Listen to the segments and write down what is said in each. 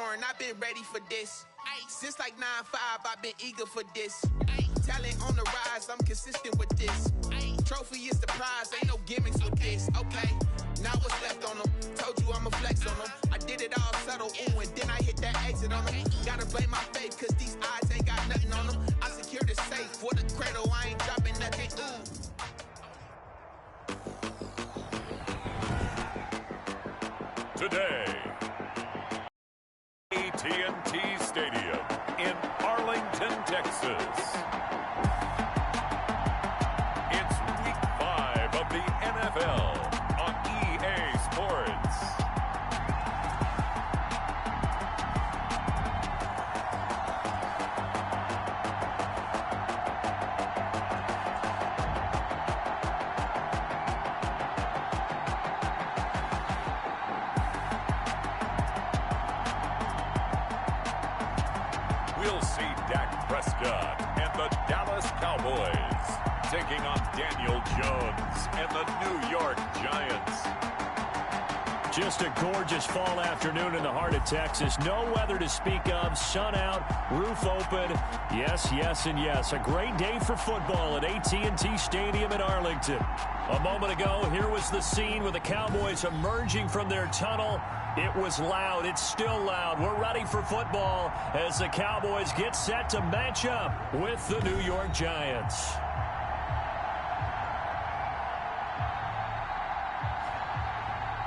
foreign, I've been ready for this. Since like 9-5, I've been eager for this. Talent on the rise, I'm consistent with this. Trophy is the prize, ain't no gimmicks with this. Okay, now what's left on them? Told you I'ma flex on them. I did it all subtle, ooh, and then I hit that exit on them. Gotta blame my faith, cause these eyes ain't got nothing on them. I secured the safe for the cradle, I ain't dropping nothing, ooh. Today, AT&T Stadium in Arlington, Texas. It's Week 5 of the NFL on EA Sports. We'll see Dak Prescott and the Dallas Cowboys taking on Daniel Jones and the New York Giants. Just a gorgeous fall afternoon in the heart of Texas. No weather to speak of. Sun out, roof open. Yes, yes, and yes. A great day for football at AT&T Stadium in Arlington. A moment ago, here was the scene with the Cowboys emerging from their tunnel. It was loud. It's still loud. We're ready for football as the Cowboys get set to match up with the New York Giants.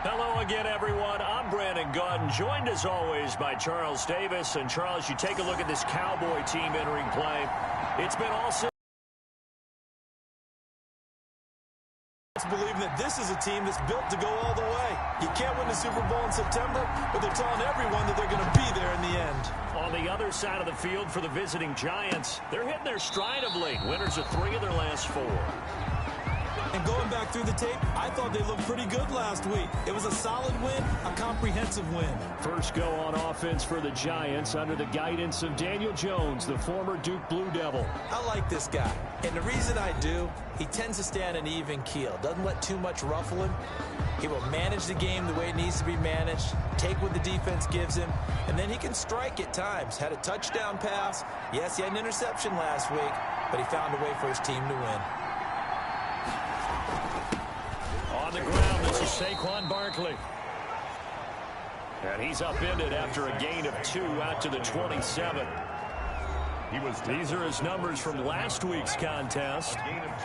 Hello again, everyone. I'm Brandon Gautin, joined as always by Charles Davis. And Charles, you take a look at this Cowboy team entering play. It's been all believing that this is a team that's built to go all the way. You can't win the Super Bowl in September, but they're telling everyone that they're going to be there in the end. On the other side of the field for the visiting Giants, they're hitting their stride of late. Winners of 3 of their last 4. And going back through the tape, I thought they looked pretty good last week. It was a solid win, a comprehensive win. First go on offense for the Giants under the guidance of Daniel Jones, the former Duke Blue Devil. I like this guy, and the reason I do, he tends to stay on an even keel, doesn't let too much ruffle him. He will manage the game the way it needs to be managed, take what the defense gives him, and then he can strike at times. Had a touchdown pass. Yes, he had an interception last week, but he found a way for his team to win. On the ground, this is Saquon Barkley. And he's upended after a gain of 2 out to the 27. These are his numbers from last week's contest.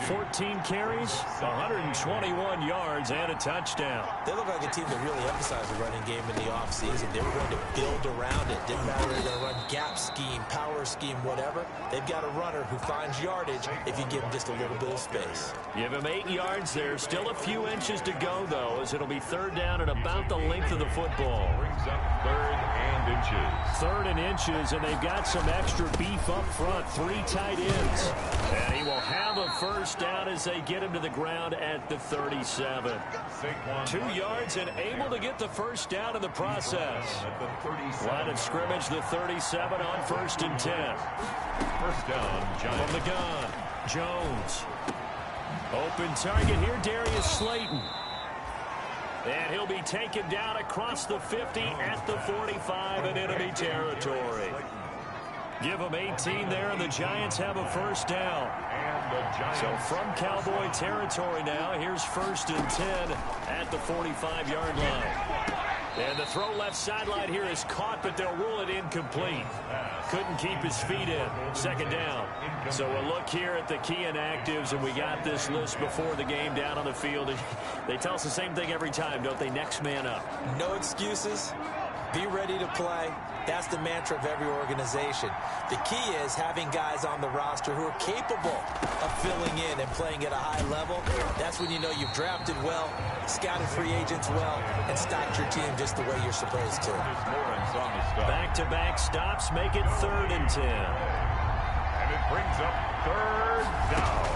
14 carries, 121 yards, and a touchdown. They look like a team that really emphasized the running game in the offseason. They were going to build around it. Didn't matter if they're going to run gap scheme, power scheme, whatever. They've got a runner who finds yardage if you give him just a little bit of space. Give him 8 yards there. Still a few inches to go, though, as it'll be 3rd down and about the length of the football. Brings up 3rd and inches. 3rd and inches, and they've got some extra beef up front. 3 tight ends. And he will have a first down as they get him to the ground at the 37. 2 yards and able to get the first down in the process. Line of scrimmage, the 37 on 1st and 10. First down, Giants. From the gun, Jones. Open target here, Darius Slayton. And he'll be taken down across the 50 at the 45 in enemy territory. Give them 18 there, and the Giants have a first down. So from Cowboy territory now, here's 1st and 10 at the 45-yard line. And the throw left sideline here is caught, but they'll rule it incomplete. Couldn't keep his feet in. 2nd down. So we'll look here at the key inactives, and we got this list before the game down on the field. They tell us the same thing every time, don't they? Next man up. No excuses. Be ready to play. That's the mantra of every organization. The key is having guys on the roster who are capable of filling in and playing at a high level. That's when you know you've drafted well, scouted free agents well, and stocked your team just the way you're supposed to. Back-to-back stops make it 3rd and 10. And it brings up 3rd down.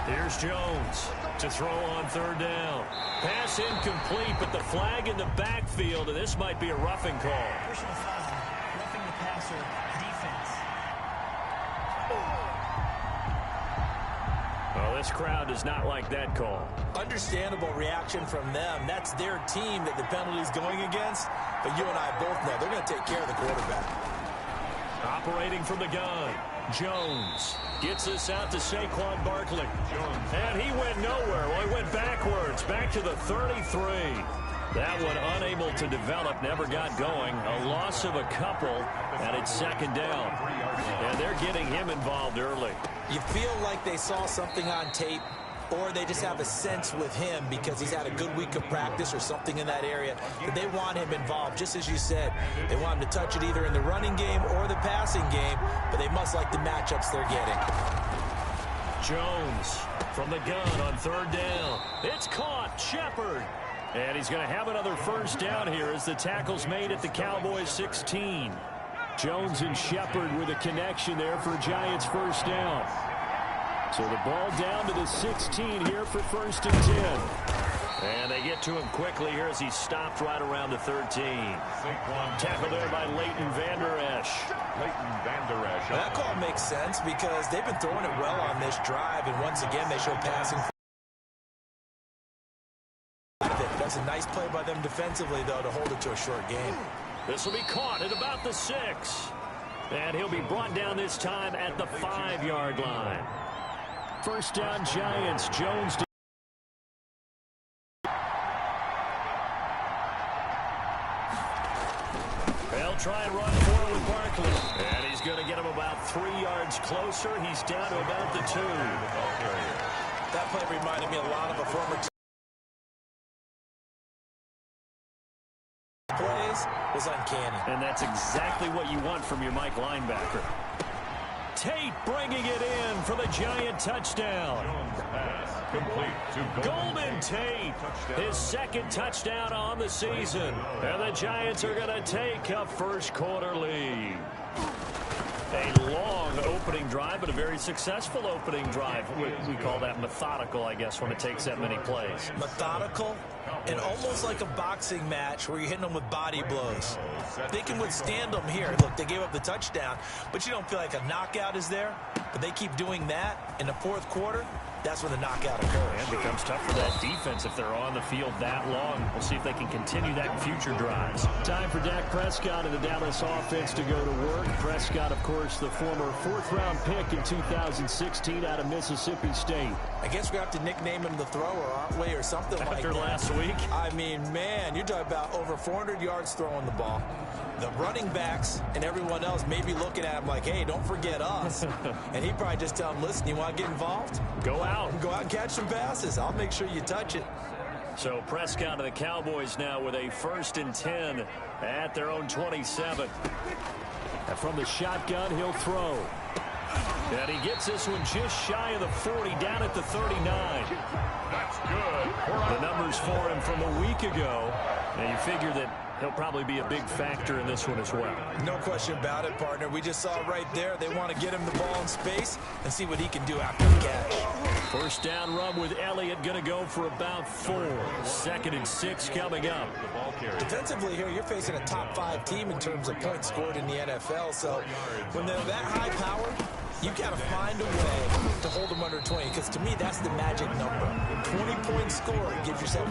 Here's Jones to throw on 3rd down. Pass incomplete, but the flag in the backfield, and this might be a roughing call. Personal foul, roughing the passer, defense. Well, this crowd does not like that call. Understandable reaction from them. That's their team that the penalty's going against. But you and I both know they're going to take care of the quarterback. Operating from the gun, Jones gets this out to Saquon Barkley. And he went nowhere. Well, he went backwards, back to the 33. That one unable to develop, never got going. A loss of a couple, and it's second down. And they're getting him involved early. You feel like they saw something on tape, or they just have a sense with him because he's had a good week of practice or something in that area that they want him involved. Just as you said, they want him to touch it either in the running game or the passing game, but they must like the matchups they're getting. Jones from the gun on third down. It's caught. Shepard. And he's going to have another first down here as the tackle's made at the Cowboys 16. Jones and Shepard with a connection there for Giants first down. So the ball down to the 16 here for first and 10. And they get to him quickly here as he stopped right around the 13. Tackle there by Leighton Vander Esch. That call makes sense because they've been throwing it well on this drive, and once again they show passing. That's a nice play by them defensively, though, to hold it to a short game. This will be caught at about the 6. And he'll be brought down this time at the 5-yard line. First down, Giants. Jones. They'll try and run forward with Barkley. And he's going to get him about 3 yards closer. He's down to about the 2. That play reminded me a lot of a former plays was uncanny. And that's exactly what you want from your Mike linebacker. Tate bringing it in for the Giant touchdown. Golden Tate, his second touchdown on the season. And the Giants are going to take a first quarter lead. A long opening drive, but a very successful opening drive. We call that methodical, I guess, when it takes that many plays. Methodical and almost like a boxing match where you're hitting them with body blows. They can withstand them here. Look, they gave up the touchdown, but you don't feel like a knockout is there. But they keep doing that in the fourth quarter. That's when the knockout occurs. And it becomes tough for that defense if they're on the field that long. We'll see if they can continue that in future drives. Time for Dak Prescott and the Dallas offense to go to work. Prescott, of course, the former fourth-round pick in 2016 out of Mississippi State. I guess we have to nickname him the thrower, aren't we, or something like that. After last week? I mean, man, you're talking about over 400 yards throwing the ball. The running backs and everyone else may be looking at him like, hey, don't forget us. And he probably just tell him, listen, you want to get involved? Go out. Go out and catch some passes. I'll make sure you touch it. So Prescott and the Cowboys now with a first and 10 at their own 27. And from the shotgun, he'll throw. And he gets this one just shy of the 40, down at the 39. That's good. The numbers for him from a week ago. And you figure that he'll probably be a big factor in this one as well. No question about it, partner. We just saw right there. They want to get him the ball in space and see what he can do after the catch. First down run with Elliott going to go for about 4. Second and 6 coming up. Defensively here, you're facing a top 5 team in terms of points scored in the NFL. So when they're that high powered, you got to find a way to hold them under 20, because to me, that's the magic number. 20-point score, you give yourself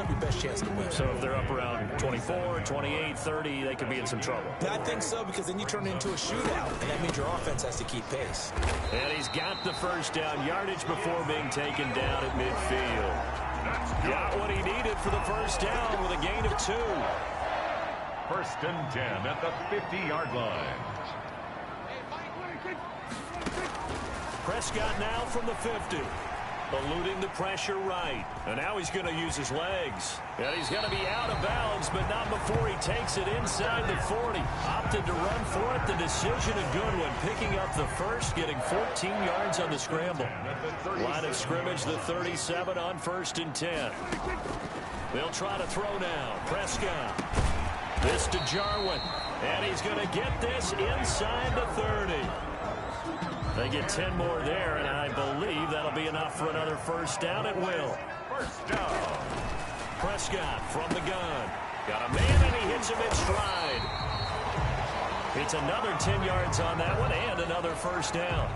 your best chance to win. So if they're up around 24, 28, 30, they could be in some trouble. I think so, because then you turn it into a shootout, and that means your offense has to keep pace. And he's got the first down yardage before being taken down at midfield. Got what he needed for the first down with a gain of 2. First and 10 at the 50-yard line. Prescott now from the 50. Eluding the pressure right. And now he's going to use his legs. And he's going to be out of bounds, but not before he takes it inside the 40. Opted to run for it. The decision a good one. Picking up the first, getting 14 yards on the scramble. Line of scrimmage, the 37 on first and 10. They'll try to throw now. Prescott. This to Jarwin. And he's going to get this inside the 30. They get 10 more there, and I believe that'll be enough for another first down. It will. First down. Prescott from the gun. Got a man, and he hits him in stride. It's another 10 yards on that one, and another first down.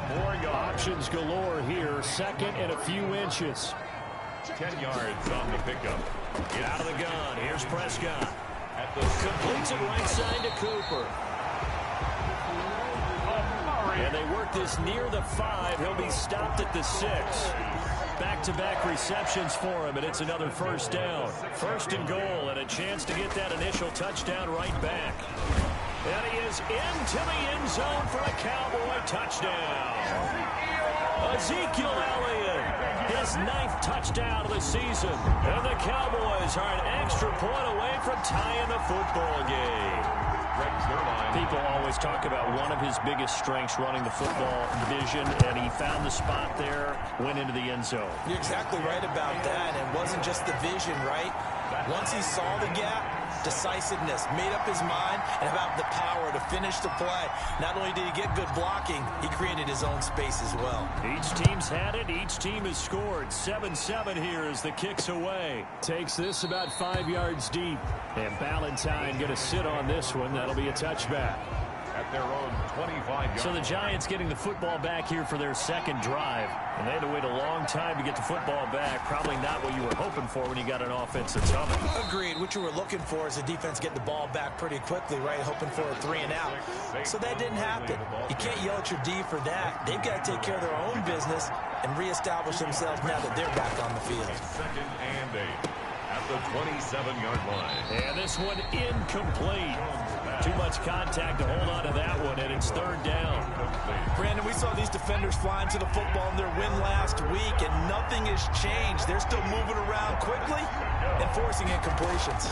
More options galore here. Second and a few inches. 10 yards on the pickup. Get out of the gun. Here's Prescott. Completes it right side to Cooper. And they work this near the 5. He'll be stopped at the 6. Back-to-back receptions for him, and it's another first down. First and goal, and a chance to get that initial touchdown right back. And he is into the end zone for a Cowboy touchdown. Ezekiel Elliott, his 9th touchdown of the season. And the Cowboys are an extra point away from tying the football game. People always talk about one of his biggest strengths running the football, vision, and he found the spot there, went into the end zone. You're exactly right about that. It wasn't just the vision, right? Once he saw the gap, decisiveness, made up his mind, and about the power to finish the play. Not only did he get good blocking, he created his own space as well. Each team's had it. Each team has scored. 7-7 here as the kick's away. Takes this about 5 yards deep. And Ballantyne going to sit on this one. That'll be a touchback. At their own 25 yards. So the Giants getting the football back here for their second drive. And they had to wait a long time to get the football back. Probably not what you were hoping for when you got an offense that's humming. Agreed. What you were looking for is the defense get the ball back pretty quickly, right? Hoping for a 3 and out. So that didn't happen. You can't yell at your D for that. They've got to take care of their own business and reestablish themselves now that they're back on the field. Second and 8 at the 27-yard line. And this one incomplete. Too much contact to hold on to that one, and it's third down. Brandon, we saw these defenders flying to the football in their win last week, and nothing has changed. They're still moving around quickly and forcing incompletions.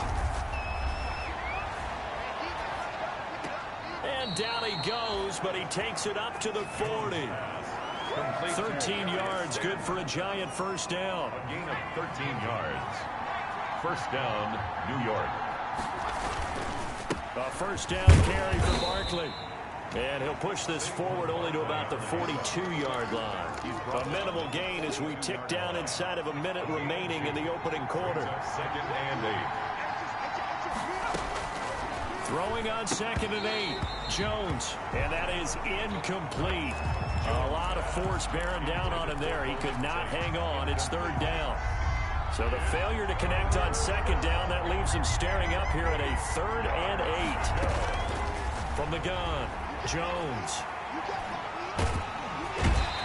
And down he goes, but he takes it up to the 40. 13 yards, good for a Giant first down. A gain of 13 yards. First down, New York. A first down carry for Barkley. And he'll push this forward only to about the 42-yard line. A minimal gain as we tick down inside of a minute remaining in the opening quarter. Second and 8. Throwing on second and 8. Jones. And that is incomplete. A lot of force bearing down on him there. He could not hang on. It's third down. So the failure to connect on second down, that leaves him staring up here at a third and 8. From the gun, Jones.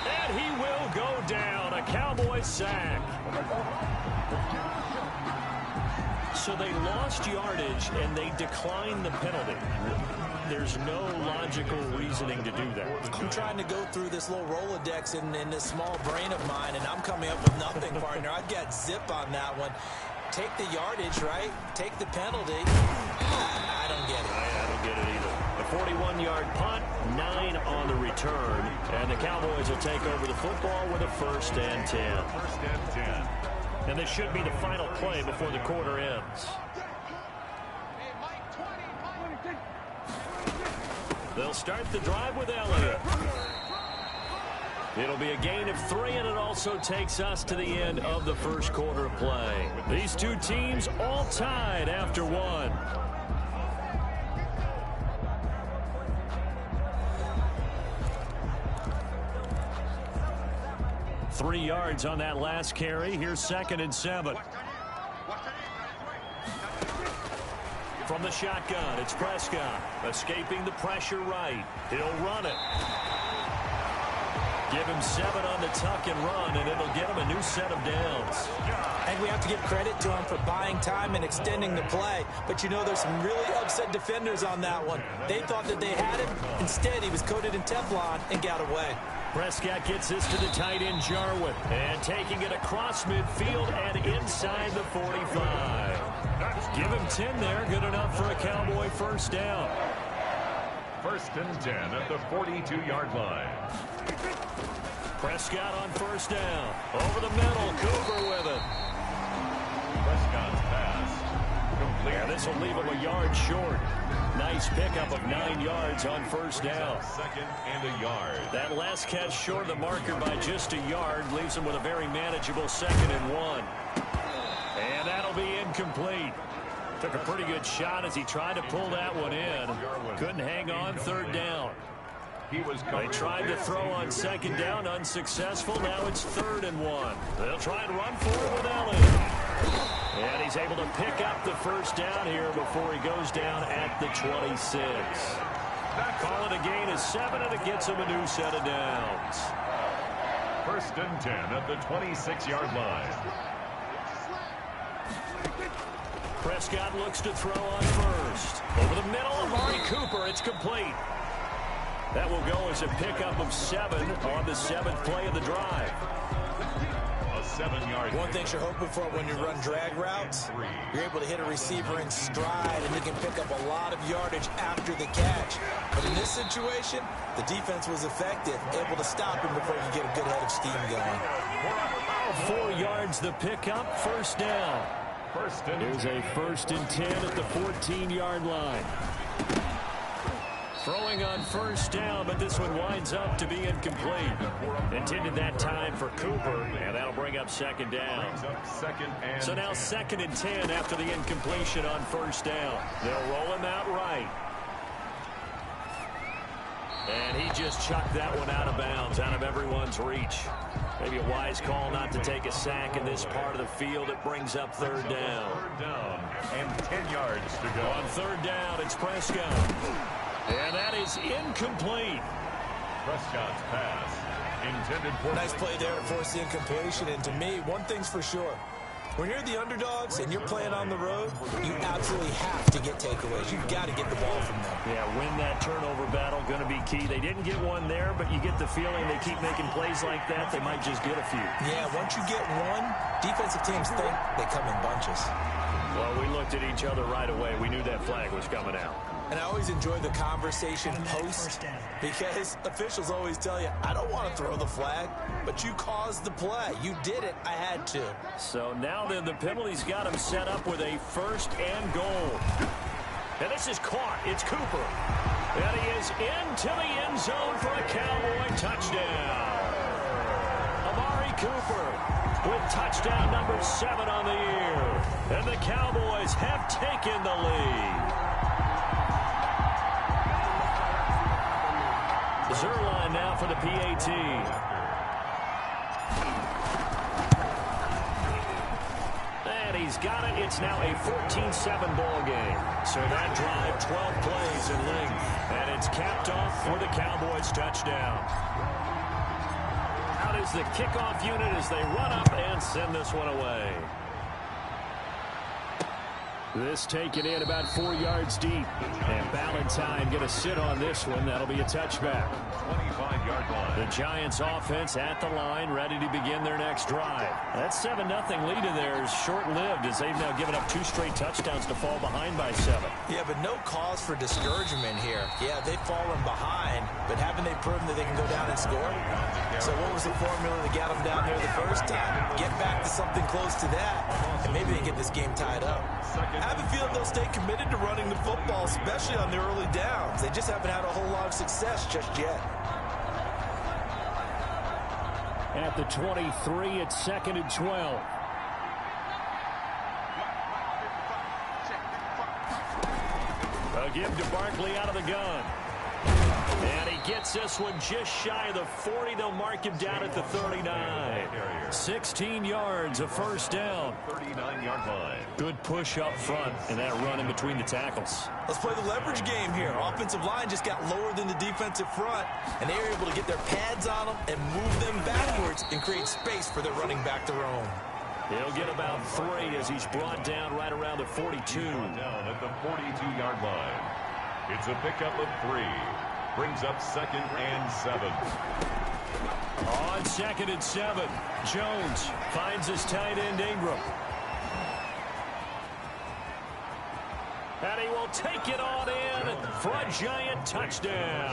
And he will go down. A Cowboys sack. So they lost yardage, and they declined the penalty. There's no logical reasoning to do that. I'm trying to go through this little Rolodex in this small brain of mine, and I'm coming up with nothing, partner. I've got zip on that one. Take the yardage, right? Take the penalty. I don't get it. I don't get it either. A 41-yard punt, 9 on the return, and the Cowboys will take over the football with a first and 10. First and 10. And this should be the final play before the quarter ends. They'll start the drive with Elliott. It'll be a gain of 3, and it also takes us to the end of the first quarter of play. These two teams all tied after 1. Three yards on that last carry. Here's second and 7. From the shotgun, it's Prescott. Escaping the pressure right. He'll run it. Give him 7 on the tuck and run, and it'll get him a new set of downs. I think we have to give credit to him for buying time and extending the play. But, you know, there's some really upset defenders on that one. They thought that they had him. Instead, he was coated in Teflon and got away. Prescott gets this to the tight end, Jarwin. And taking it across midfield and inside the 45. Give him 10 there. Good enough for a Cowboy first down. First and 10 at the 42-yard line. Prescott on first down. Over the middle, Cooper with it. Prescott's pass complete. Yeah, this will leave him a yard short. Nice pickup of 9 yards on first down. Second and a yard. That last catch short of the marker by just a yard leaves him with a very manageable second and 1. And that'll be incomplete. Took a pretty good shot as he tried to pull that one in. Couldn't hang on, third down. They tried to throw on second down, unsuccessful. Now it's 3rd and 1. They'll try and run for it with Elliott. And he's able to pick up the first down here before he goes down at the 26. Call it a gain of 7, and it gets him a new set of downs. 1st and 10 at the 26-yard line. Prescott looks to throw on first. Over the middle, Amari Cooper. It's complete. That will go as a pickup of 7 on the 7th play of the drive. A 7-yard. One thing you're hoping for when you run drag routes, you're able to hit a receiver in stride, and you can pick up a lot of yardage after the catch. But in this situation, the defense was effective, able to stop him before you get a good head of steam going. 4 yards the pickup, 1st down. Here's a 1st and 10 at the 14-yard line. Throwing on 1st down, but this one winds up to be incomplete. Intended that time for Cooper, and that'll bring up 2nd down. So now 2nd and 10 after the incompletion on 1st down. They'll roll him out right. And he just chucked that one out of bounds, out of everyone's reach. Maybe a wise call not to take a sack in this part of the field. It brings up 3rd down. 3rd down and 10 yards to go. On 3rd down, it's Prescott. And that is incomplete. Prescott's pass intended for... Nice play there to force the incompletion. And to me, one thing's for sure. When you're the underdogs and you're playing on the road, you absolutely have to get takeaways. You've got to get the ball from them. Yeah, win that turnover battle, going to be key. They didn't get one there, but you get the feeling they keep making plays like that, they might just get a few. Yeah, once you get one, defensive teams think they come in bunches. Well, we looked at each other right away. We knew that flag was coming out. And I always enjoy the conversation post because officials always tell you, I don't want to throw the flag, but you caused the play. You did it. I had to. So now then the penalty's got him set up with a 1st and goal. And this is caught. It's Cooper. And he is into the end zone for a Cowboy touchdown. Amari Cooper with touchdown number 7 on the year. And the Cowboys have taken the lead. Zerline now for the PAT. And he's got it. It's now a 14-7 ball game. So that drive, 12 plays in length. And it's capped off for the Cowboys touchdown. Out is the kickoff unit as they run up and send this one away. This taken in about 4 yards deep. And Ballantyne going to sit on this one. That'll be a touchback. 25-yard line. The Giants offense at the line, ready to begin their next drive. That 7-0 lead of theirs short-lived as they've now given up 2 straight touchdowns to fall behind by 7. Yeah, but no cause for discouragement here. Yeah, they've fallen behind, but haven't they proven that they can go down and score? So what was the formula that got them down there the first time? Get back to something close to that, and maybe they get this game tied up. I have a feeling they'll stay committed to running the football, especially on their early downs. They just haven't had a whole lot of success just yet. At the 23, it's 2nd and 12. A give to Barkley out of the gun. And he gets this one just shy of the 40. They'll mark him down at the 39. 16 yards, a 1st down. 39-yard line. Good push up front and that run in between the tackles. Let's play the leverage game here. Offensive line just got lower than the defensive front, and they were able to get their pads on them and move them backwards and create space for their running back to roam. He'll get about 3 as he's brought down right around the 42. Down at the 42-yard line. It's a pickup of 3. Brings up 2nd and 7. On 2nd and 7, Jones finds his tight end Ingram. And he will take it on in for a Giant touchdown.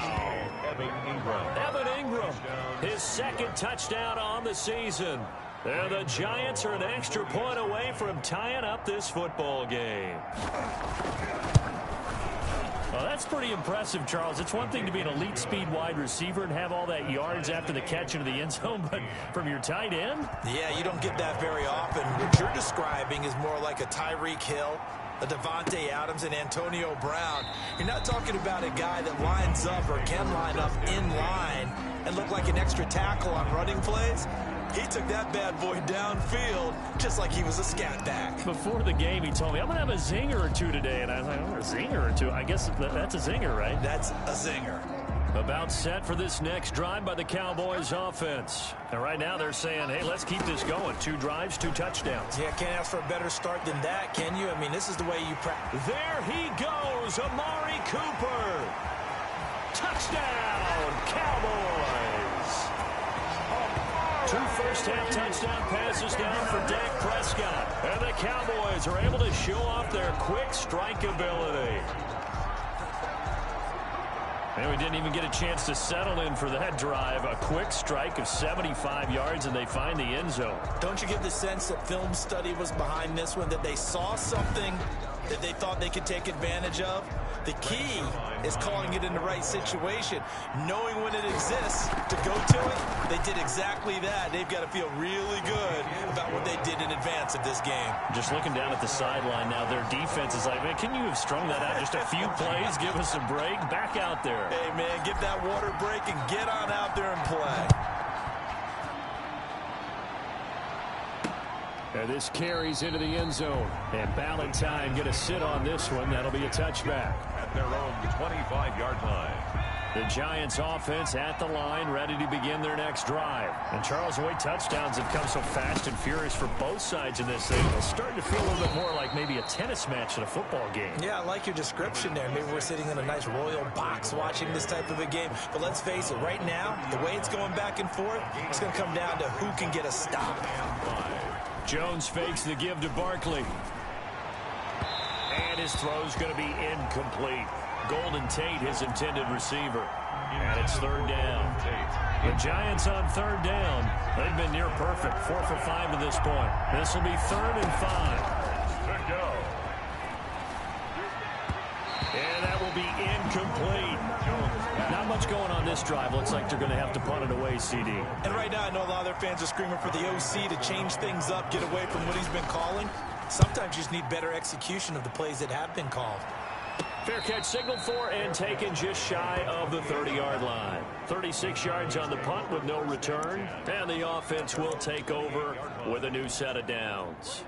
Evan Ingram, his 2nd touchdown on the season. And the Giants are an extra point away from tying up this football game. Well, that's pretty impressive, Charles. It's one thing to be an elite speed wide receiver and have all that yards after the catch into the end zone, but from your tight end? Yeah, you don't get that very often. What you're describing is more like a Tyreek Hill, a Devontae Adams, and Antonio Brown. You're not talking about a guy that lines up or can line up in line and look like an extra tackle on running plays. He took that bad boy downfield just like he was a scat back. Before the game, he told me, I'm going to have a zinger or two today. And I was like, oh, a zinger or two? I guess that's a zinger, right? That's a zinger. About set for this next drive by the Cowboys offense. And right now they're saying, hey, let's keep this going. 2 drives, 2 touchdowns. Yeah, can't ask for a better start than that, can you? I mean, this is the way you practice. There he goes, Amari Cooper. Touchdown, Cowboys. 2 first-half touchdown passes down for Dak Prescott. And the Cowboys are able to show off their quick strike ability. And we didn't even get a chance to settle in for that drive. A quick strike of 75 yards, and they find the end zone. Don't you get the sense that film study was behind this one, that they saw something that they thought they could take advantage of? The key is calling it in the right situation, knowing when it exists to go to it. They did exactly that. They've got to feel really good about what they did in advance of this game. Just looking down at the sideline now, their defense is like, man, can you have strung that out just a few plays? Give us a break. Back out there. Hey, man, give that water break and get on out there and play. And this carries into the end zone. And Ballantyne going to sit on this one. That'll be a touchback. At their own 25-yard line. The Giants offense at the line, ready to begin their next drive. And Charles, the way touchdowns have come so fast and furious for both sides in this thing, it's starting to feel a little bit more like maybe a tennis match in a football game. Yeah, I like your description there. Maybe we're sitting in a nice royal box watching this type of a game. But let's face it, right now, the way it's going back and forth, it's going to come down to who can get a stop. Jones fakes the give to Barkley. And his throw's going to be incomplete. Golden Tate, his intended receiver. And it's 3rd down. The Giants on 3rd down. They've been near perfect. 4 for 5 to this point. This will be 3rd and 5. Good go. And that will be incomplete. Not much going on this drive. Looks like they're going to have to punt it away, CD. And right now, I know a lot of their fans are screaming for the OC to change things up, get away from what he's been calling. Sometimes you just need better execution of the plays that have been called. Fair catch signaled for and taken just shy of the 30-yard line. 36 yards on the punt with no return. And the offense will take over with a new set of downs.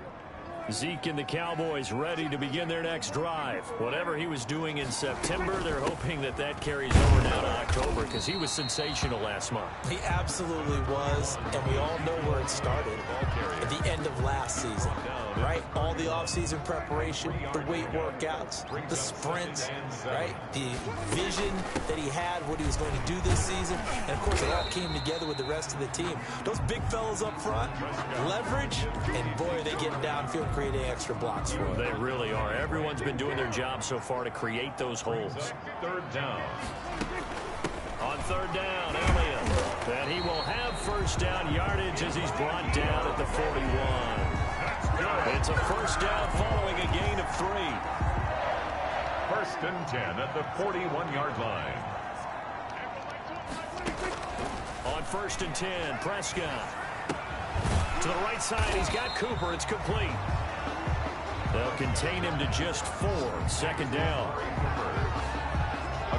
Zeke and the Cowboys ready to begin their next drive. Whatever he was doing in September, they're hoping that that carries over now to October because he was sensational last month. He absolutely was, and we all know where it started at the end of last season, right? All the offseason preparation, the weight workouts, the sprints, right? The vision that he had, what he was going to do this season, and of course it all came together with the rest of the team. Those big fellas up front, leverage, and boy, are they getting downfield, creating extra blocks for them. They really are. Everyone's been doing their job so far to create those holes. 3rd down. On 3rd down, Elliott. And he will have 1st down yardage as he's brought down at the 41. It's a 1st down following a gain of 3. 1st and 10 at the 41-yard line. On 1st and 10, Prescott. To the right side, he's got Cooper. It's complete. They'll contain him to just 4. 2nd down.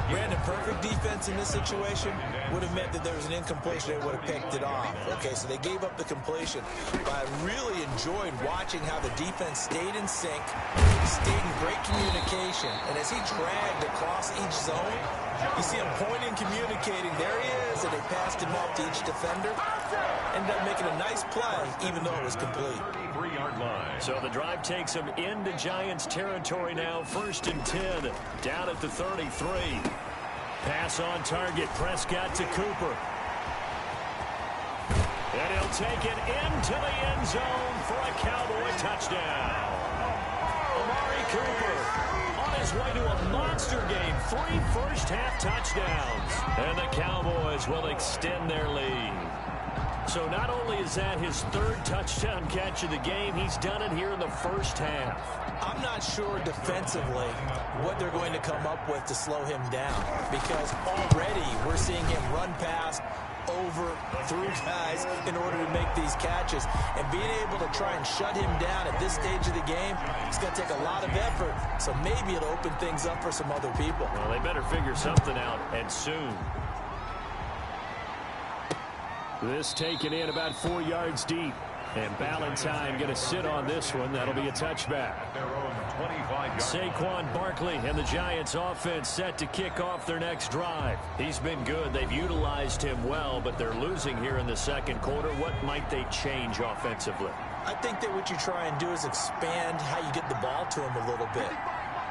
Brandon, perfect defense in this situation would have meant that there was an incompletion. They would have picked it off. Okay, so they gave up the completion. But I really enjoyed watching how the defense stayed in sync, stayed in great communication. And as he dragged across each zone, you see him pointing, communicating. There he is, and they passed him off to each defender. Ended up making a nice play, even though it was complete. 3-yard line. So the drive takes him into Giants territory now. 1st and 10, down at the 33. Pass on target, Prescott to Cooper. And he'll take it into the end zone for a Cowboy touchdown. Amari Cooper on his way to a monster game. 3 first-half touchdowns. And the Cowboys will extend their lead. So not only is that his third touchdown catch of the game, he's done it here in the first half. I'm not sure defensively what they're going to come up with to slow him down, because already we're seeing him run past, over, through guys in order to make these catches. And being able to try and shut him down at this stage of the game, it's going to take a lot of effort. So maybe it'll open things up for some other people. Well, they better figure something out, and soon. This taken in about 4 yards deep. And Ballantyne going to sit on this one. That'll be a touchback. Saquon Barkley and the Giants offense set to kick off their next drive. He's been good. They've utilized him well, but they're losing here in the second quarter. What might they change offensively? I think that what you try and do is expand how you get the ball to him a little bit.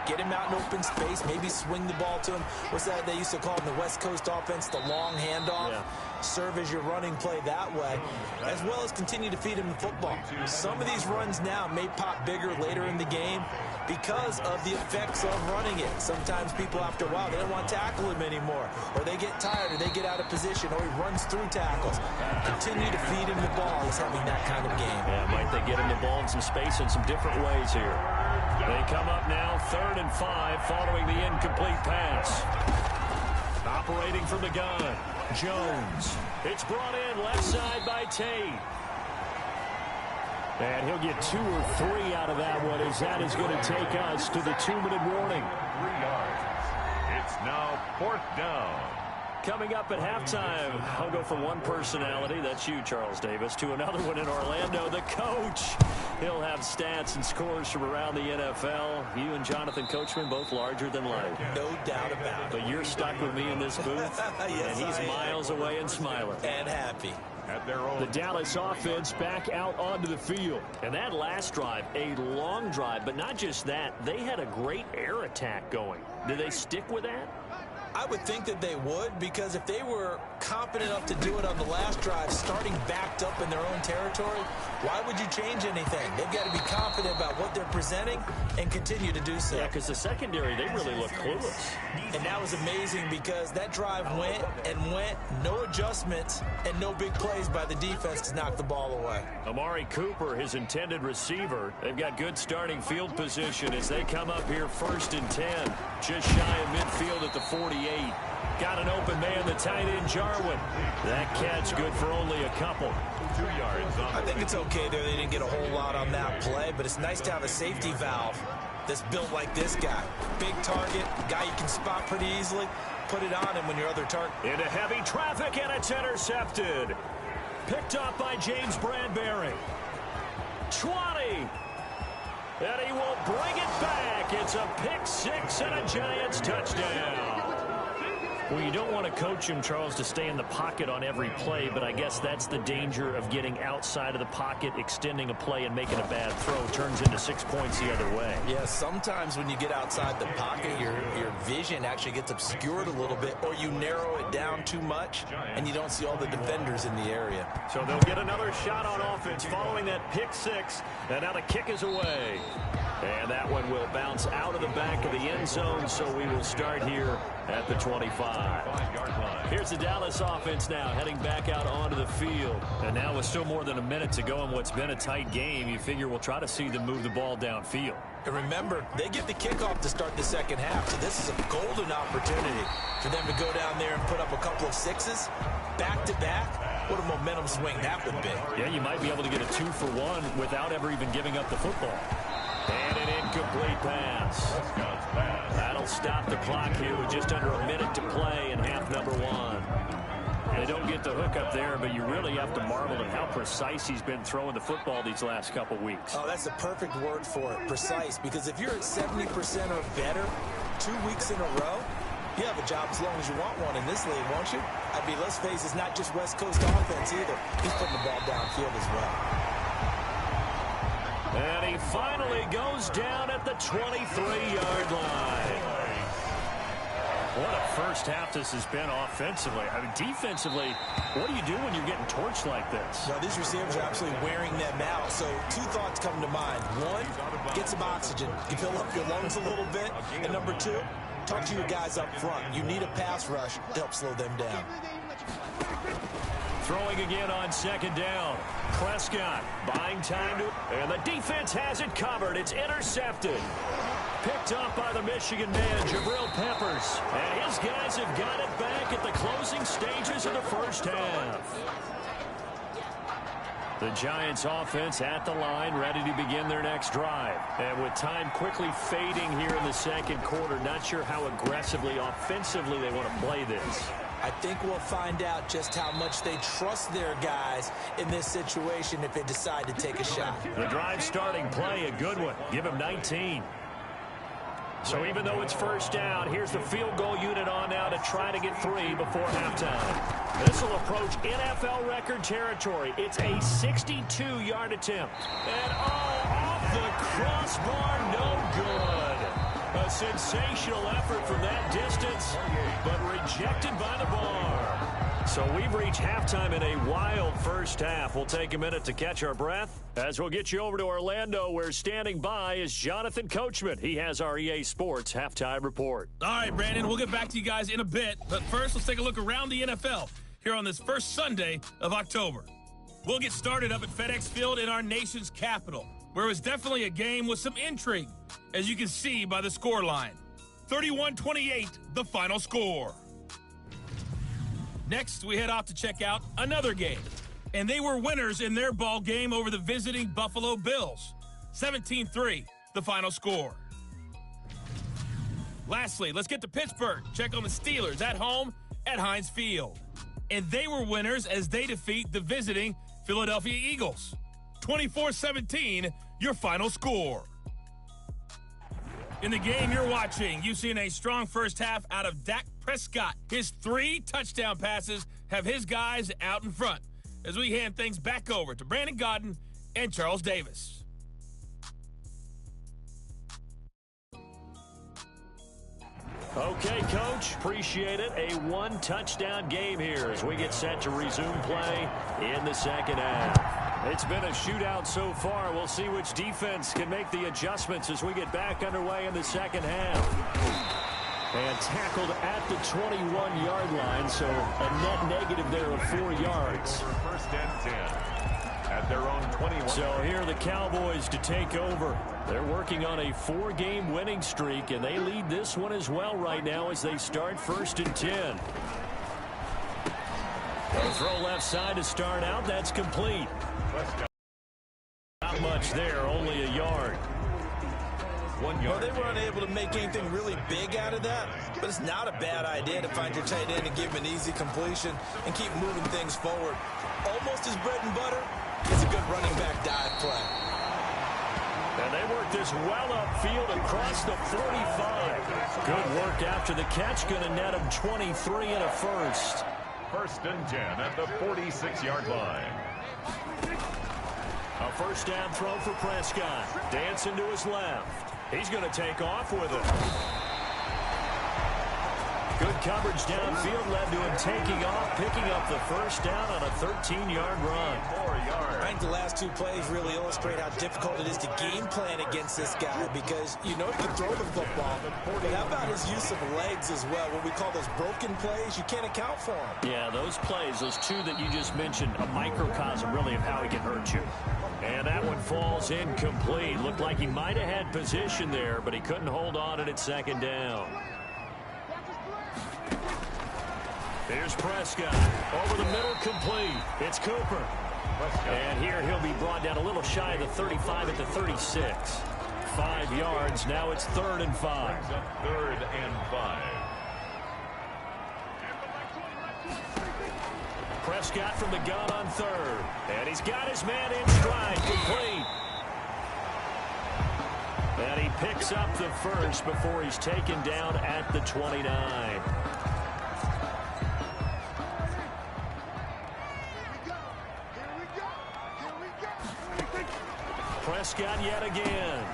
Get him out in open space, maybe swing the ball to him. What's that they used to call in the West Coast offense, the long handoff? Yeah. Serve as your running play that way, as well as continue to feed him the football. Some of these runs now may pop bigger later in the game because of the effects of running it. Sometimes people, after a while, they don't want to tackle him anymore, or they get tired, or they get out of position, or he runs through tackles. Continue to feed him the ball. He's having that kind of game. Yeah, might they get him the ball in some space in some different ways here. They come up now 3rd and 5 following the incomplete pass. Operating from the gun, Jones. It's brought in left side by Tate. And he'll get 2 or 3 out of that one, as that is going to take us to the 2-minute warning. 3 yards. It's now 4th down. Coming up at halftime, I'll go from one personality, that's you, Charles Davis, to another one in Orlando, the coach. He'll have stats and scores from around the NFL. You and Jonathan Coachman, both larger than life. No doubt about it. But you're stuck with me in this booth, yes, and he's miles away and smiling. And happy. The Dallas offense back out onto the field. And that last drive, a long drive, but not just that, they had a great air attack going. Do they stick with that? I would think that they would, because if they were confident enough to do it on the last drive, starting backed up in their own territory, why would you change anything? They've got to be confident about what they're presenting and continue to do so. Yeah, because the secondary, they really look clueless. And that was amazing, because that drive went and went, no adjustments, and no big plays by the defense to knock the ball away. Amari Cooper, his intended receiver. They've got good starting field position as they come up here 1st and 10. Just shy of midfield at the 48. Got an open man, the tight end, Jarwin. That catch good for only a couple. 2 yards. I think it's okay there. They didn't get a whole lot on that play, but it's nice to have a safety valve that's built like this guy. Big target, guy you can spot pretty easily. Put it on him when your other target. Into heavy traffic, and it's intercepted. Picked up by James Bradbury. 20. And he will bring it back. It's a pick 6 and a Giants touchdown. Well, you don't want to coach him, Charles, to stay in the pocket on every play, but I guess that's the danger of getting outside of the pocket, extending a play, and making a bad throw. Turns into 6 points the other way. Yeah, sometimes when you get outside the pocket, your vision actually gets obscured a little bit, or you narrow it down too much, and you don't see all the defenders in the area. So they'll get another shot on offense following that pick 6, and now the kick is away. And that one will bounce out of the back of the end zone, so we will start here at the 25. Here's the Dallas offense now heading back out onto the field. And now with still more than a minute to go in what's been a tight game, you figure we'll try to see them move the ball downfield. And remember, they get the kickoff to start the second half, so this is a golden opportunity for them to go down there and put up a couple of 6s back-to-back. What a momentum swing that would be. Yeah, you might be able to get a 2-for-1 without ever even giving up the football. And an incomplete pass. That'll stop the clock here with just under a minute to play in half number 1. They don't get the hook up there, but you really have to marvel at how precise he's been throwing the football these last couple weeks. Oh, that's the perfect word for it, precise, because if you're at 70% or better 2 weeks in a row, you have a job as long as you want one in this league, won't you? I mean, let's face it, it's not just West Coast offense either. He's putting the ball downfield as well. And he finally goes down at the 23-yard line. What a first half this has been offensively. I mean, defensively, what do you do when you're getting torched like this? Now, these receivers are absolutely wearing them out. So 2 thoughts come to mind. 1, get some oxygen. You fill up your lungs a little bit. And number 2, talk to your guys up front. You need a pass rush to help slow them down. Throwing again on second down. Prescott buying time and the defense has it covered. It's intercepted. Picked up by the Michigan man, Jabril Peppers. And his guys have got it back at the closing stages of the first half. The Giants offense at the line, ready to begin their next drive. And with time quickly fading here in the second quarter, not sure how aggressively, offensively they want to play this. I think we'll find out just how much they trust their guys in this situation if they decide to take a shot. The drive starting play, a good one. Give him 19. So even though it's first down, here's the field goal unit on now to try to get 3 before halftime. This will approach NFL record territory. It's a 62-yard attempt. And off the crossbar, no good. A sensational effort from that distance, but rejected by the bar. So we've reached halftime in a wild first half. We'll take a minute to catch our breath as we'll get you over to Orlando, where standing by is Jonathan Coachman. He has our EA Sports halftime report. All right, Brandon, we'll get back to you guys in a bit. But first, let's take a look around the NFL here on this first Sunday of October. We'll get started up at FedEx Field in our nation's capital, where it was definitely a game with some intrigue, as you can see by the score line. 31-28, the final score. Next, we head off to check out another game. And they were winners in their ball game over the visiting Buffalo Bills. 17-3, the final score. Lastly, let's get to Pittsburgh. Check on the Steelers at home at Heinz Field. And they were winners as they defeat the visiting Philadelphia Eagles. 24-17, your final score. In the game you're watching, you've seen a strong first half out of Dak Prescott. His 3 touchdown passes have his guys out in front, as we hand things back over to Brandon Godden and Charles Davis. Okay, Coach, appreciate it. A 1-touchdown game here as we get set to resume play in the second half. It's been a shootout so far. We'll see which defense can make the adjustments as we get back underway in the second half. And tackled at the 21-yard line, so a net negative there of 4 yards. First and 10 at their own 21. So here are the Cowboys to take over. They're working on a 4-game winning streak, and they lead this one as well right now as they start first and 10. A throw left side to start out. That's complete. Not much there, only a yard. 1 yard. Well, they were unable to make anything really big out of that, but it's not a bad idea to find your tight end and give him an easy completion and keep moving things forward. Almost his bread and butter is a good running back dive play. And they work this well upfield across the 45. Good work after the catch. Going to net him 23 and a first. First and 10 at the 46-yard line. A first down throw for Prescott. Dancing to his left. He's going to take off with it. Good coverage downfield led to him taking off, picking up the first down on a 13-yard run. 4 yards. I think the last 2 plays really illustrate how difficult it is to game plan against this guy, because you know he can throw the football, but how about his use of legs as well? What we call those broken plays, you can't account for them. Yeah, those plays, those 2 that you just mentioned, a microcosm really of how he can hurt you. And that one falls incomplete. Looked like he might have had position there, but he couldn't hold on at second down. Here's Prescott. Over the middle, complete. It's Cooper. And here he'll be brought down a little shy of the 35 at the 36. 5 yards. Now it's 3rd and 5. 3rd and 5. Prescott from the gun on 3rd. And he's got his man in stride. Complete. And he picks up the first before he's taken down at the 29. Prescott yet again.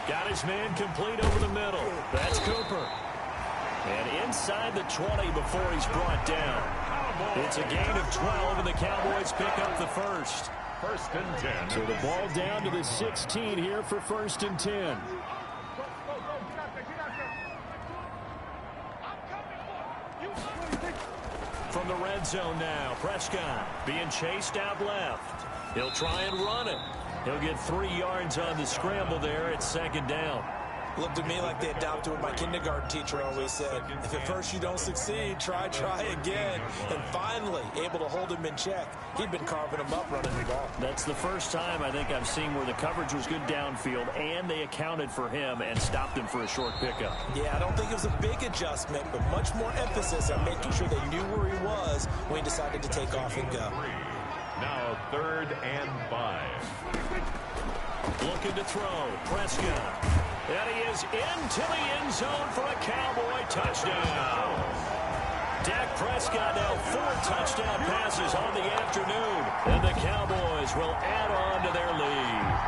Got his man complete over the middle. That's Cooper. And inside the 20 before he's brought down. It's a gain of 12, and the Cowboys pick up the first. First and 10. So the ball down to the 16 here for first and 10. From the red zone now. Prescott being chased out left. He'll try and run it. He'll get 3 yards on the scramble there at second down. Looked to me like they adopted what my kindergarten teacher always said. If at first you don't succeed, try again. And finally, able to hold him in check. He'd been carving him up running the ball. That's the first time I think I've seen where the coverage was good downfield, and they accounted for him and stopped him for a short pickup. Yeah, I don't think it was a big adjustment, but much more emphasis on making sure they knew where he was when he decided to take off and go. Now 3rd and 5. Looking to throw. Prescott. And he is into the end zone for a Cowboy touchdown. Dak Prescott now 4 touchdown passes on the afternoon. And the Cowboys will add on to their lead.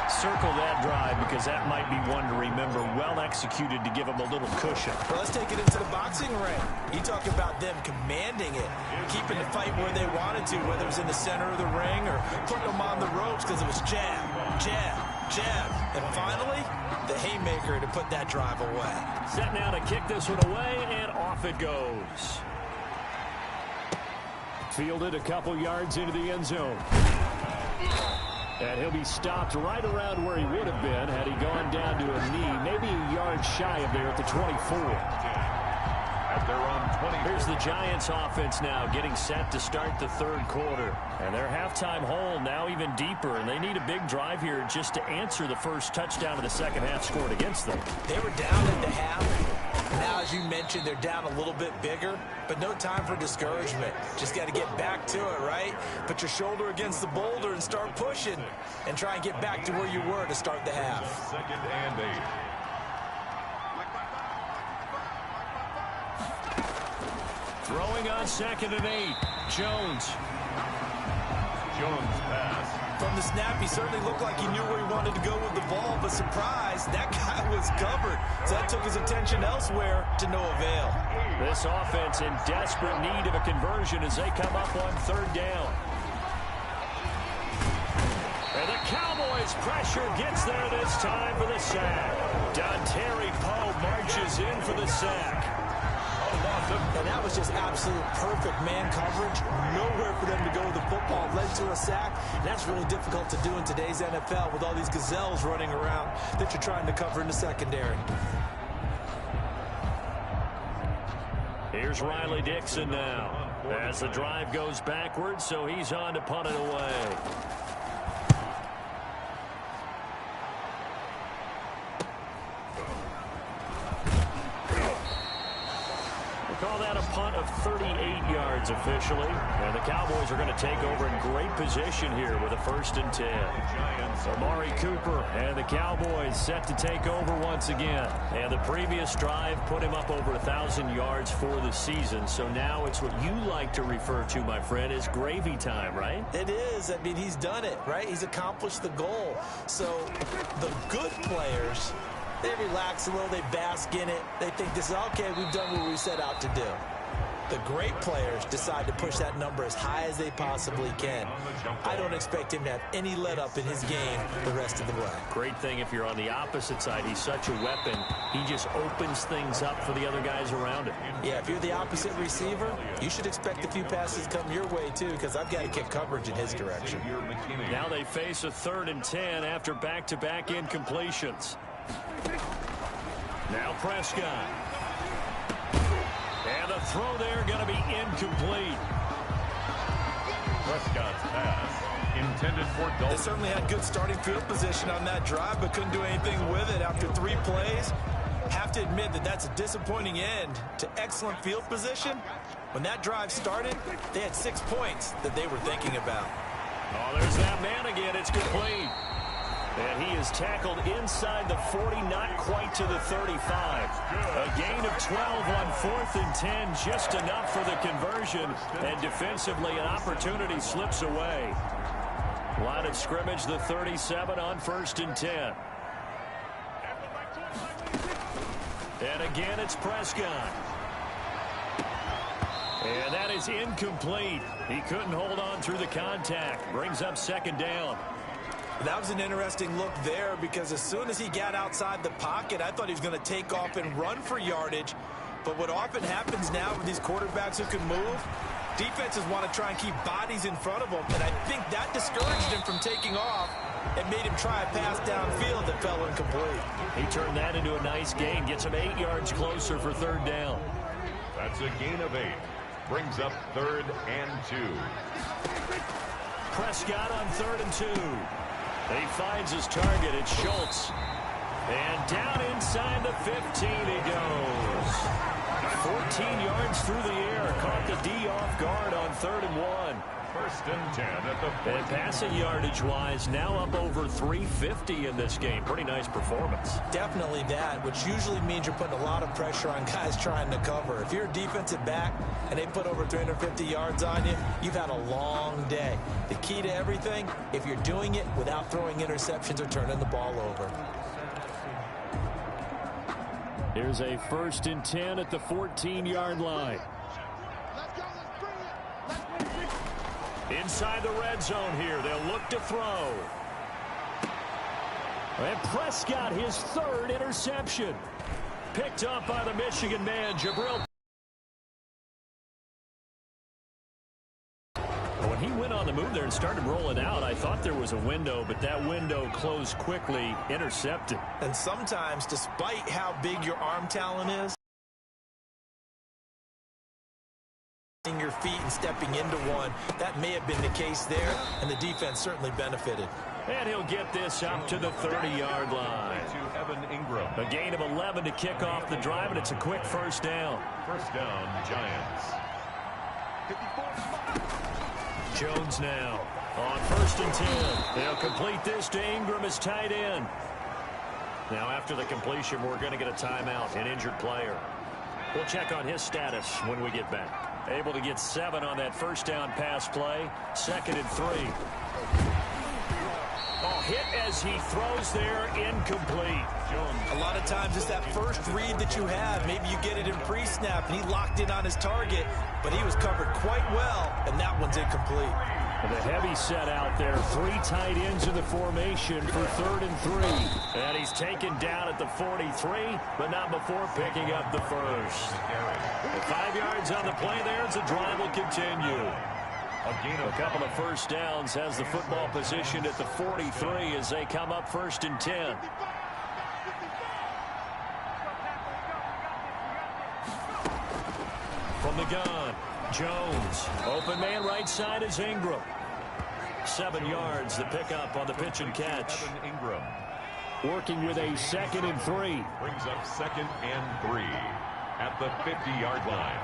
Circle that drive because that might be one to remember. Well executed to give them a little cushion. Well, let's take it into the boxing ring. You talk about them commanding it, keeping the fight where they wanted to, whether it was in the center of the ring or putting them on the ropes because it was jab, jab, jab. And finally, the haymaker to put that drive away. Set now to kick this one away, and off it goes. Fielded a couple yards into the end zone. And he'll be stopped right around where he would have been had he gone down to a knee, maybe a yard shy of there at the 24. They're on 20. Here's the Giants offense now getting set to start the 3rd quarter. And their halftime hole now even deeper, and they need a big drive here just to answer the first touchdown of the second half scored against them. They were down at the half. Now, as you mentioned, they're down a little bit bigger, but no time for discouragement. Just got to get back to it, right? Put your shoulder against the boulder and start pushing and try and get back to where you were to start the half. 2nd and 8. Throwing on 2nd and 8. Jones pass. From the snap, he certainly looked like he knew where he wanted to go with the ball, but surprise, that guy was covered. So that took his attention elsewhere to no avail. This offense in desperate need of a conversion as they come up on 3rd down. And the Cowboys pressure gets there this time for the sack. Dontari Poe marches in for the sack. And that was just absolute perfect man coverage. Nowhere for them to go with the football. Led to a sack. And that's really difficult to do in today's NFL with all these gazelles running around that you're trying to cover in the secondary. Here's Riley Dixon now as the drive goes backwards, so he's on to punt it away. Call that a punt of 38 yards officially. And the Cowboys are going to take over in great position here with a 1st and 10. Amari Cooper and the Cowboys set to take over once again. And the previous drive put him up over 1,000 yards for the season. So now it's what you like to refer to, my friend, as gravy time, right? It is. I mean, he's done it, right? He's accomplished the goal. So the good players, they relax a little, they bask in it. They think this is okay, we've done what we set out to do. The great players decide to push that number as high as they possibly can. I don't expect him to have any let up in his game the rest of the way. Great thing if you're on the opposite side. He's such a weapon. He just opens things up for the other guys around him. Yeah, if you're the opposite receiver, you should expect a few passes come your way too, because I've got to kick coverage in his direction. Now they face a 3rd and 10 after back-to-back incompletions. Now Prescott. And the throw there going to be incomplete. Prescott's pass intended for Dalton. They certainly had good starting field position on that drive, but couldn't do anything with it after 3 plays. Have to admit that that's a disappointing end to excellent field position. When that drive started, they had 6 points that they were thinking about. Oh, there's that man again. It's complete. And he is tackled inside the 40, not quite to the 35. A gain of 12 on 4th and 10, just enough for the conversion. And defensively, an opportunity slips away. Line of scrimmage, the 37 on 1st and 10. And again, it's Prescott. And that is incomplete. He couldn't hold on through the contact. Brings up 2nd down. That was an interesting look there because as soon as he got outside the pocket, I thought he was going to take off and run for yardage. But what often happens now with these quarterbacks who can move, defenses want to try and keep bodies in front of them, and I think that discouraged him from taking off and made him try a pass downfield that fell incomplete. He turned that into a nice gain, gets him 8 yards closer for third down. That's a gain of 8. Brings up 3rd and 2. Prescott on 3rd and 2. He finds his target. It's Schultz. And down inside the 15 he goes. 14 yards through the air. Caught the D off guard on 3rd and 1. 1st and 10 at the 14. And passing yardage-wise, now up over 350 in this game. Pretty nice performance. Definitely that, which usually means you're putting a lot of pressure on guys trying to cover. If you're a defensive back and they put over 350 yards on you, you've had a long day. The key to everything, if you're doing it without throwing interceptions or turning the ball over. Here's a 1st and 10 at the 14-yard line. Inside the red zone here. They'll look to throw. And Prescott, his 3rd interception. Picked up by the Michigan man, Jabril. When he went on the move there and started rolling out, I thought there was a window, but that window closed quickly, intercepted. And sometimes, despite how big your arm talent is, your feet and stepping into one, that may have been the case there, and the defense certainly benefited. And he'll get this up to the 30-yard line. To Evan Ingram. A gain of 11 to kick off the drive, and it's a quick 1st down. 1st down, Giants. Jones now on 1st and 10. They'll complete this to Ingram as tight end. Now after the completion, we're going to get a timeout, an injured player. We'll check on his status when we get back. Able to get 7 on that 1st down pass play. 2nd and 3. Oh, hit as he throws there, incomplete. Jones. A lot of times it's that first read that you have. Maybe you get it in pre-snap, and he locked in on his target, but he was covered quite well, and that one's incomplete. The heavy set out there. 3 tight ends in the formation for 3rd and 3. And he's taken down at the 43, but not before picking up the 1st. 5 yards on the play there as the drive will continue. A couple of 1st downs has the football positioned at the 43 as they come up 1st and 10. From the gun, Jones. Open man right side is Ingram. 7 yards the pickup on the pitch and catch. Evan Ingram. Working with a 2nd and 3. Brings up 2nd and 3 at the 50-yard line.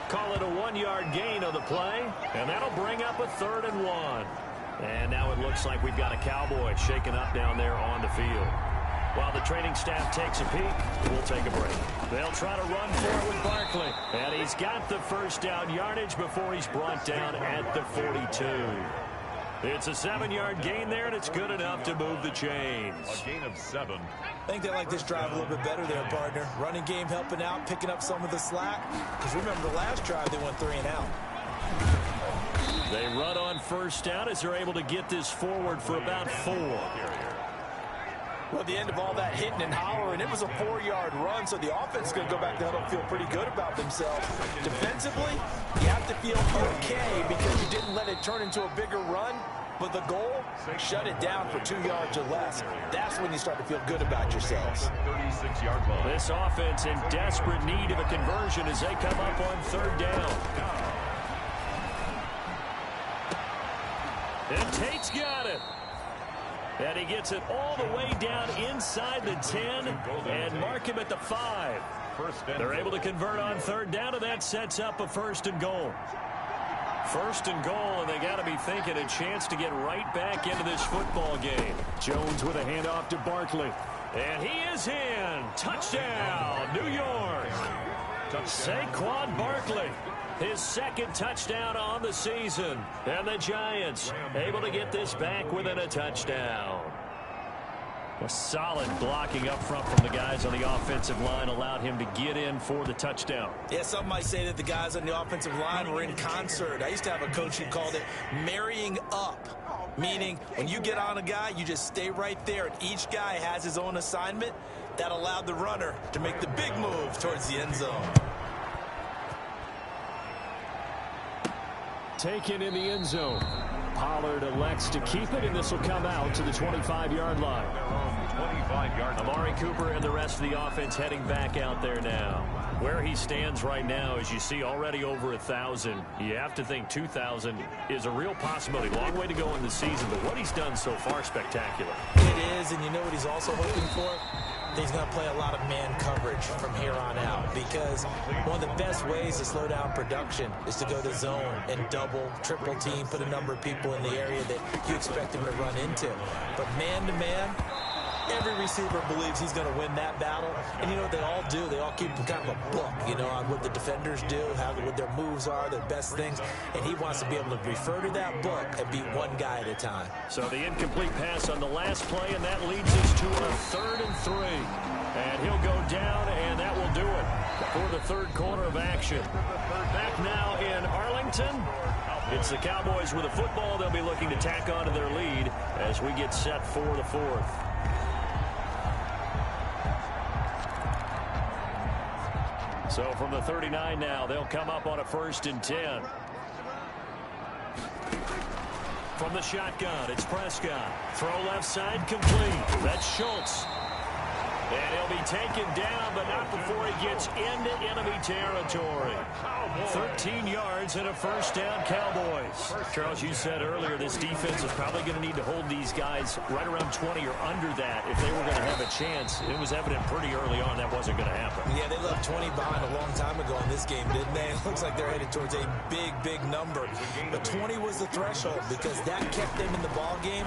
Call it a 1-yard gain on the play, and that'll bring up a 3rd and 1. And now it looks like we've got a Cowboy shaking up down there on the field. While the training staff takes a peek, we'll take a break. They'll try to run forward with Barkley. And he's got the 1st down yardage before he's brought down at the 42. It's a 7-yard gain there, and it's good enough to move the chains. A gain of 7. I think they like this drive a little bit better there, partner. Running game helping out, picking up some of the slack. Because remember, the last drive, they went 3 and out. They run on 1st down as they're able to get this forward for about 4. Well, at the end of all that hitting and hollering, it was a 4-yard run, so the offense is going to go back to huddle and feel pretty good about themselves. Defensively, you have to feel okay because you didn't let it turn into a bigger run, but the goal, shut it down for 2 yards or less. That's when you start to feel good about yourselves. 36-yard line. This offense in desperate need of a conversion as they come up on 3rd down. And Tate's got it. And he gets it all the way down inside the 10 and mark him at the 5. They're able to convert on 3rd down, and that sets up a 1st and goal. 1st and goal, and they got to be thinking a chance to get right back into this football game. Jones with a handoff to Barkley. And he is in. Touchdown, New York. Saquon Barkley. His 2nd touchdown on the season. And the Giants able to get this back within a touchdown. A solid blocking up front from the guys on the offensive line allowed him to get in for the touchdown. Yeah, some might say that the guys on the offensive line were in concert. I used to have a coach who called it marrying up, meaning when you get on a guy, you just stay right there, and each guy has his own assignment. That allowed the runner to make the big move towards the end zone. Taken in the end zone. Pollard elects to keep it, and this will come out to the 25-yard line. Amari Cooper and the rest of the offense heading back out there now. Where he stands right now, as you see, already over 1,000. You have to think 2,000 is a real possibility. Long way to go in the season, but what he's done so far, spectacular. It is, and you know what he's also hoping for? He's going to play a lot of man coverage from here on out, because one of the best ways to slow down production is to go to zone and double, triple team, put a number of people in the area that you expect him to run into. But man-to-man, every receiver believes he's going to win that battle. And you know what they all do? They all keep kind of a book, you know, on what the defenders do, what their moves are, their best things. And he wants to be able to refer to that book and beat one guy at a time. So the incomplete pass on the last play, and that leads us to a 3rd and 3. And he'll go down, and that will do it for the third quarter of action. Back now in Arlington. It's the Cowboys with a football. They'll be looking to tack on to their lead as we get set for the 4th. So from the 39 now, they'll come up on a 1st and 10. From the shotgun, it's Prescott. Throw left side, complete. That's Schultz. And he'll be taken down, but not before he gets into enemy territory. 13 yards and a 1st down, Cowboys. Charles, you said earlier this defense is probably going to need to hold these guys right around 20 or under that if they were going to have a chance. It was evident pretty early on that wasn't going to happen. Yeah, they left 20 behind a long time ago in this game, didn't they? It looks like they're headed towards a big, big number. But 20 was the threshold because that kept them in the ball game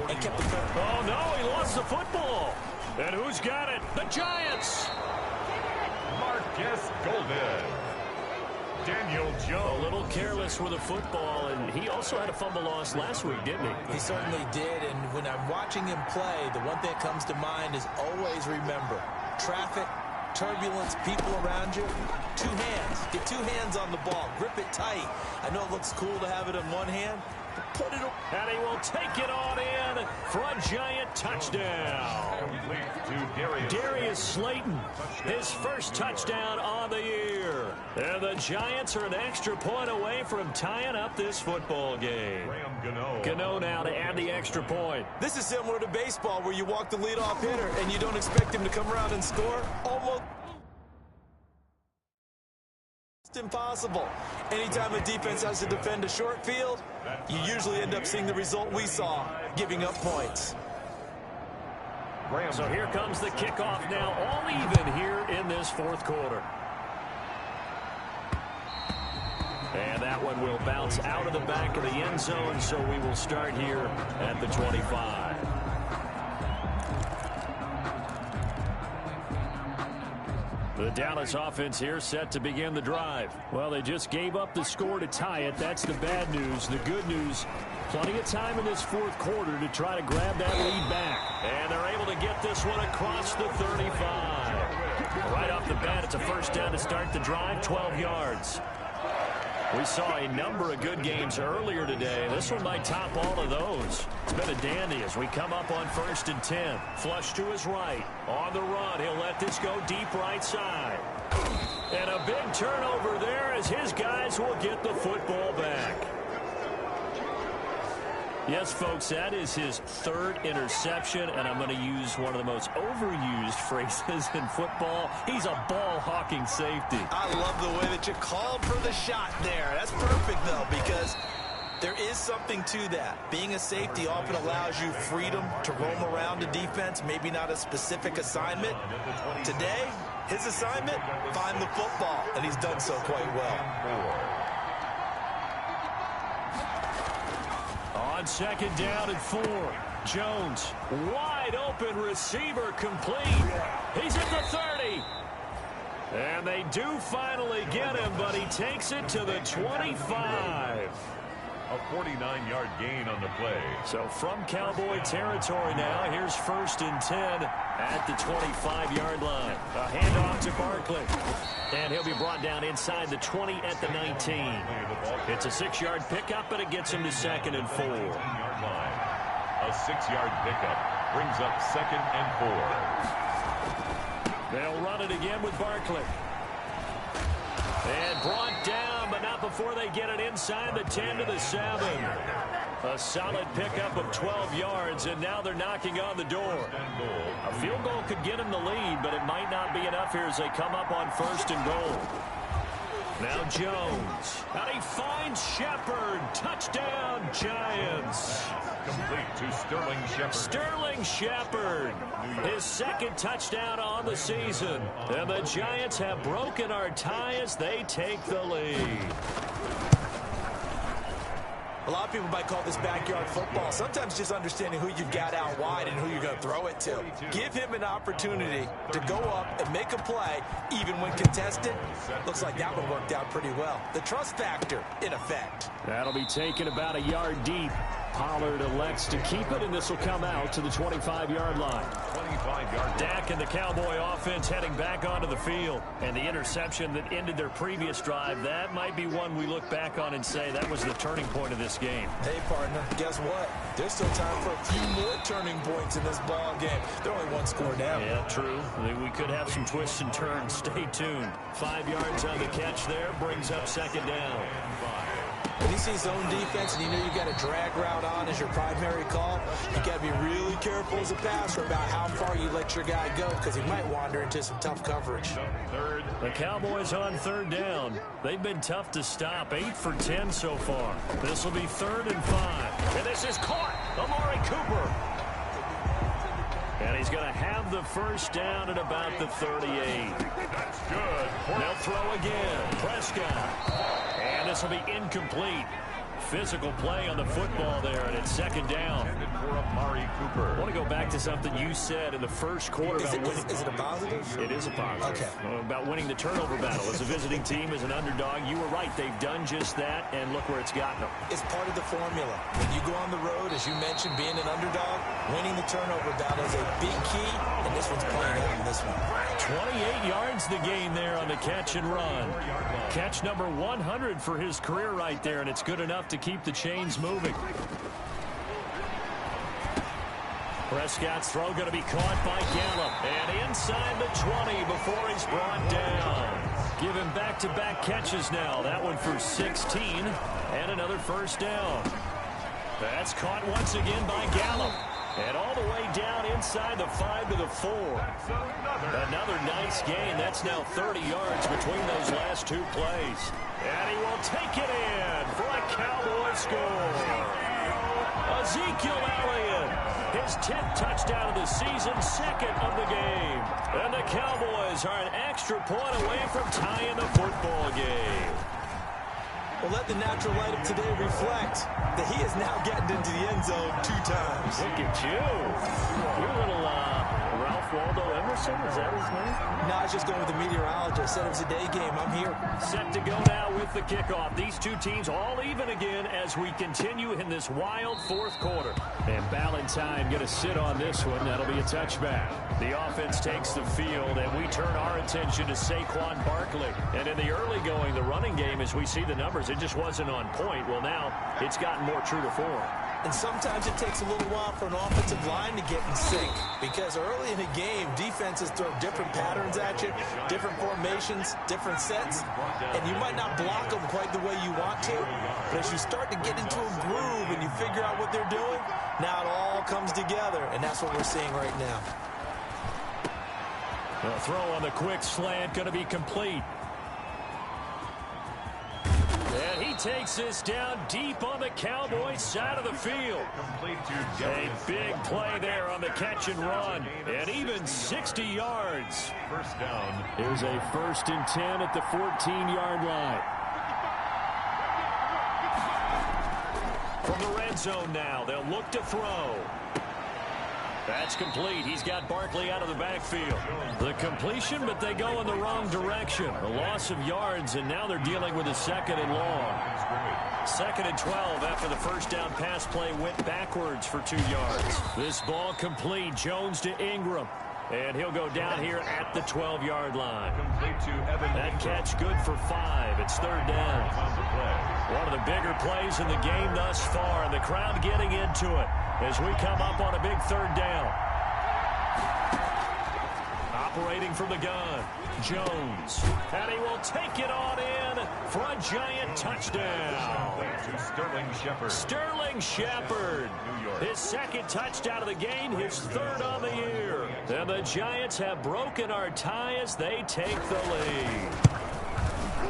and kept the... Oh, no, he lost the football. And who's got it? The Giants. Marcus Golden. Daniel Jones. A little careless with the football, and he also had a fumble loss last week, didn't he? He certainly did, and when I'm watching him play, the one thing that comes to mind is always remember, traffic, turbulence, people around you, 2 hands. Get 2 hands on the ball. Grip it tight. I know it looks cool to have it in one hand, but put it... And he will take it on in for a Giant touchdown. Darius Slayton, his first touchdown on the year. And the Giants are an extra point away from tying up this football game. Gano now to add the extra point. This is similar to baseball where you walk the leadoff hitter and you don't expect him to come around and score. Almost impossible. Anytime a defense has to defend a short field, you usually end up seeing the result we saw, giving up points. So here comes the kickoff now, all even here in this 4th quarter. And that one will bounce out of the back of the end zone, so we will start here at the 25. The Dallas offense here set to begin the drive. Well, they just gave up the score to tie it. That's the bad news. The good news, plenty of time in this 4th quarter to try to grab that lead back. And they're able to get this one across the 35. Right off the bat, it's a 1st down to start the drive, 12 yards. We saw a number of good games earlier today. This one might top all of those. It's been a dandy as we come up on 1st and 10. Flush to his right. On the run, he'll let this go deep right side. And a big turnover there as his guys will get the football back. Yes, folks, that is his 3rd interception, and I'm going to use one of the most overused phrases in football. He's a ball-hawking safety. I love the way that you called for the shot there. That's perfect, though, because there is something to that. Being a safety often allows you freedom to roam around a defense, maybe not a specific assignment. Today, his assignment, find the football, and he's done so quite well. On 2nd down and 4, Jones, wide open receiver complete. He's at the 30. And they do finally get him, but he takes it to the 25. A 49-yard gain on the play. So from Cowboy territory now, here's 1st and 10 at the 25-yard line. A handoff to Barkley. And he'll be brought down inside the 20 at the 19. It's a 6-yard pickup, but it gets him to 2nd and 4. A 6-yard pickup brings up 2nd and 4. They'll run it again with Barkley. And brought down, but not before they get it inside the 10 to the 7. A solid pickup of 12 yards, and now they're knocking on the door. A field goal could get them the lead, but it might not be enough here as they come up on 1st and goal. Now Jones. And he finds Shepard. Touchdown, Giants. Complete to Sterling Shepard. Sterling Shepard. His 2nd touchdown on the season. And the Giants have broken our tie as they take the lead. A lot of people might call this backyard football. Sometimes just understanding who you've got out wide and who you're going to throw it to. Give him an opportunity to go up and make a play, even when contested. Looks like that one worked out pretty well. The trust factor, in effect. That'll be taken about a yard deep. Pollard elects to keep it, and this will come out to the 25-yard line. 25-yard. Dak and the Cowboy offense heading back onto the field. And the interception that ended their previous drive, that might be one we look back on and say that was the turning point of this game. Hey, partner, guess what? There's still time for a few more turning points in this ball game. They're only one score down. Yeah, true. We could have some twists and turns. Stay tuned. 5 yards on the catch there brings up 2nd down. When you see zone defense and you know you got a drag route on as your primary call, you got to be really careful as a passer about how far you let your guy go because he might wander into some tough coverage. The Cowboys on 3rd down. They've been tough to stop. 8 for 10 so far. This will be 3rd and 5. And this is caught. Amari Cooper. And he's going to have the 1st down at about the 38. That's good. They'll throw again. Prescott. And this will be incomplete. Physical play on the football there, and it's 2nd down. For Amari Cooper. I want to go back to something you said in the first quarter. Is it a positive? It is a positive. Okay. About winning the turnover battle. As a visiting team, as an underdog, you were right. They've done just that, and look where it's gotten them. It's part of the formula. When you go on the road, as you mentioned, being an underdog, winning the turnover battle is a big key, and this one's playing out in this one. 28 yards the gain there on the catch and run. Catch number 100 for his career right there, and it's good enough to keep the chains moving. Prescott's throw going to be caught by Gallup. And inside the 20 before he's brought down. Give him back-to-back catches now. That one for 16 and another 1st down. That's caught once again by Gallup. And all the way down inside the 5 to the 4. Another nice gain. That's now 30 yards between those last 2 plays. And he will take it in for a Cowboy score. Ezekiel Elliott, his 10th touchdown of the season, 2nd of the game. And the Cowboys are an extra point away from tying the football game. Well, let the natural light of today reflect that he has now gotten into the end zone 2 times. Look at you. You're a little Ralph Waldo Emerson, is that his name? No, I was just going with the meteorologist. Said it was a day game. I'm here. Set to go now with the kickoff. These 2 teams all even again as we continue in this wild 4th quarter. And Ballantyne going to sit on this one. That'll be a touchback. The offense takes the field, and we turn our attention to Saquon Barkley. And in the early going, the running game, as we see the numbers, it just wasn't on point. Well, now it's gotten more true to form. And sometimes it takes a little while for an offensive line to get in sync because early in a game, defenses throw different patterns at you, different formations, different sets, and you might not block them quite the way you want to, but as you start to get into a groove and you figure out what they're doing, now it all comes together, and that's what we're seeing right now. The throw on the quick slant going to be complete. And he takes this down deep on the Cowboys side of the field. A big play there on the catch and run. And even 60 yards. 1st down. Here's a 1st and 10 at the 14-yard line. From the red zone now, they'll look to throw. That's complete. He's got Barkley out of the backfield. The completion, but they go in the wrong direction. A loss of yards, and now they're dealing with a 2nd and long. 2nd and 12 after the first down pass play went backwards for 2 yards. This ball complete. Jones to Ingram. And he'll go down here at the 12-yard line. That catch good for 5. It's 3rd down. One of the bigger plays in the game thus far, and the crowd getting into it as we come up on a big 3rd down. Operating from the gun, Jones. And he will take it on in for a giant touchdown. Sterling Shepard. His 2nd touchdown of the game, his 3rd on the year. And the Giants have broken our tie as they take the lead.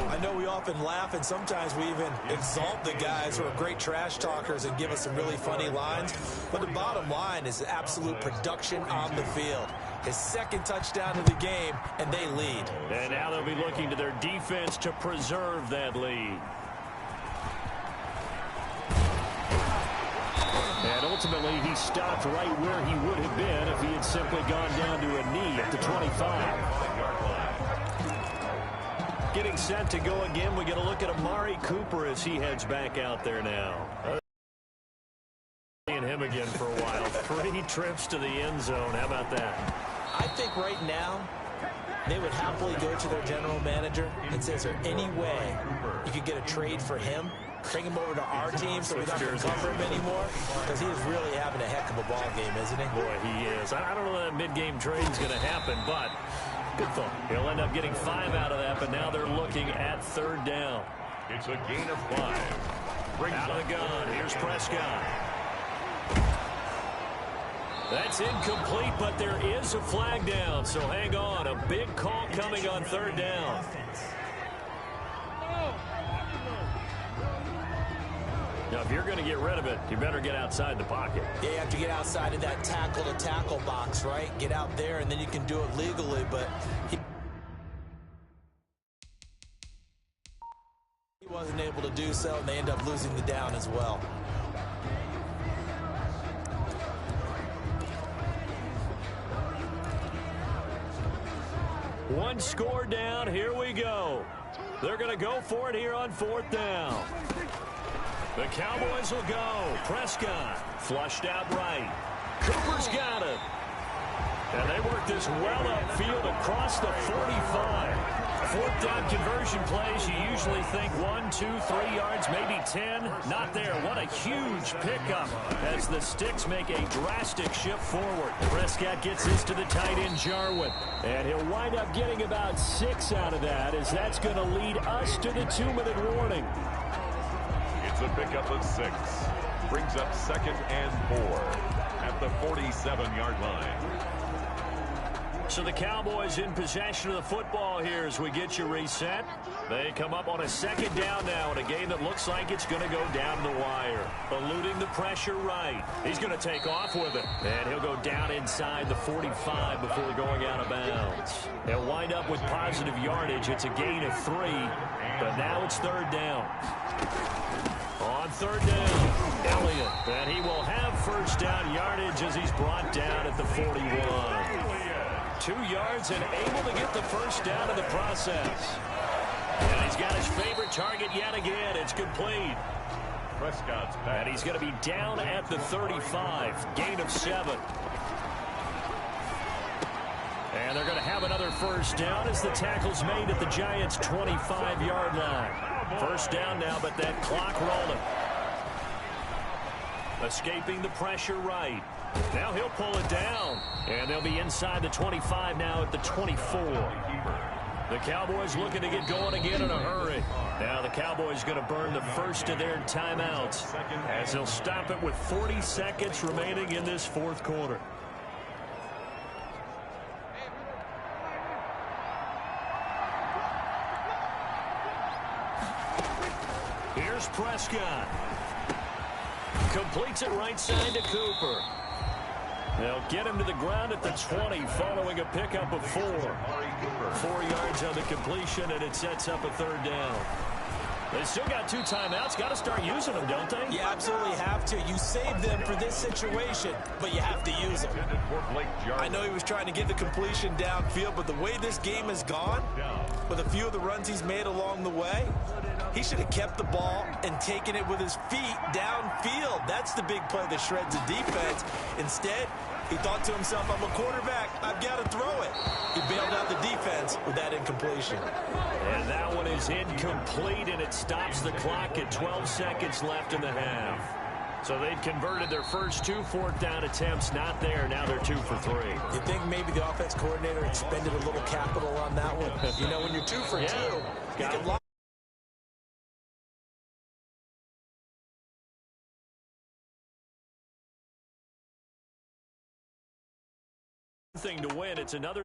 I know we often laugh, and sometimes we even exalt the guys who are great trash talkers and give us some really funny lines. But the bottom line is absolute production on the field. His 2nd touchdown of the game, and they lead. And now they'll be looking to their defense to preserve that lead. And ultimately, he stopped right where he would have been if he had simply gone down to a knee at the 25. Getting set to go again, we get a look at Amari Cooper as he heads back out there now. Seeing him again for a while. 3 trips to the end zone. How about that? I think right now they would happily go to their general manager and say, is there any way you could get a trade for him? Bring him over to our team so we don't have to cover him anymore? Because he is really having a heck of a ball game, isn't he? Boy, he is. I don't know that mid-game trade is going to happen, but good thought. He'll end up getting 5 out of that, but now they're looking at 3rd down. It's a gain of 5. Out of the gun. Here's Prescott. That's incomplete, but there is a flag down, so hang on. A big call coming on 3rd down. Now, if you're going to get rid of it, you better get outside the pocket. Yeah, you have to get outside of that tackle-to-tackle box, right? Get out there, and then you can do it legally, but he wasn't able to do so, and they end up losing the down as well. One score down. Here we go. They're going to go for it here on 4th down. The Cowboys will go. Prescott flushed out right. Cooper's got it. And they work this well upfield across the 45. 4th down conversion plays, you usually think 1, 2, 3 yards, maybe 10. Not there. What a huge pickup as the Sticks make a drastic shift forward. Prescott gets this to the tight end, Jarwin. And he'll wind up getting about 6 out of that, as that's going to lead us to the 2-minute warning. It's a pickup of 6. Brings up 2nd and 4 at the 47-yard line. So the Cowboys in possession of the football here as we get you reset. They come up on a 2nd down now in a game that looks like it's going to go down the wire. Eluding the pressure right. He's going to take off with it. And he'll go down inside the 45 before going out of bounds. They'll wind up with positive yardage. It's a gain of 3. But now it's 3rd down. On 3rd down, Elliott. And he will have 1st down yardage as he's brought down at the 41. 2 yards and able to get the 1st down in the process. And he's got his favorite target yet again. It's complete. Prescott's back. And he's going to be down at the 35. Gain of 7. And they're going to have another 1st down as the tackle's made at the Giants' 25-yard line. 1st down now, but that clock rolling. Escaping the pressure right. Now he'll pull it down. And they'll be inside the 25 now at the 24. The Cowboys looking to get going again in a hurry. Now the Cowboys going to burn the first of their timeouts as they'll stop it with 40 seconds remaining in this 4th quarter. Here's Prescott. Completes it right side to Cooper. They'll get him to the ground at the 20 following a pickup of 4. 4 yards on the completion, and it sets up a 3rd down. They still got 2 timeouts. Got to start using them, don't they? You absolutely have to. You save them for this situation, but you have to use them. I know he was trying to get the completion downfield, but the way this game has gone, with a few of the runs he's made along the way, he should have kept the ball and taken it with his feet downfield. That's the big play that shreds the defense. Instead, he thought to himself, I'm a quarterback. I've got to throw it. He bailed out the defense with that incompletion. And that one is incomplete, and it stops the clock at 12 seconds left in the half. So they've converted their first 2 fourth-down attempts. Not there. Now they're 2 for 3. You think maybe the offense coordinator expended a little capital on that one? You know, when you're 2 for 2, you can lock thing to win. It's another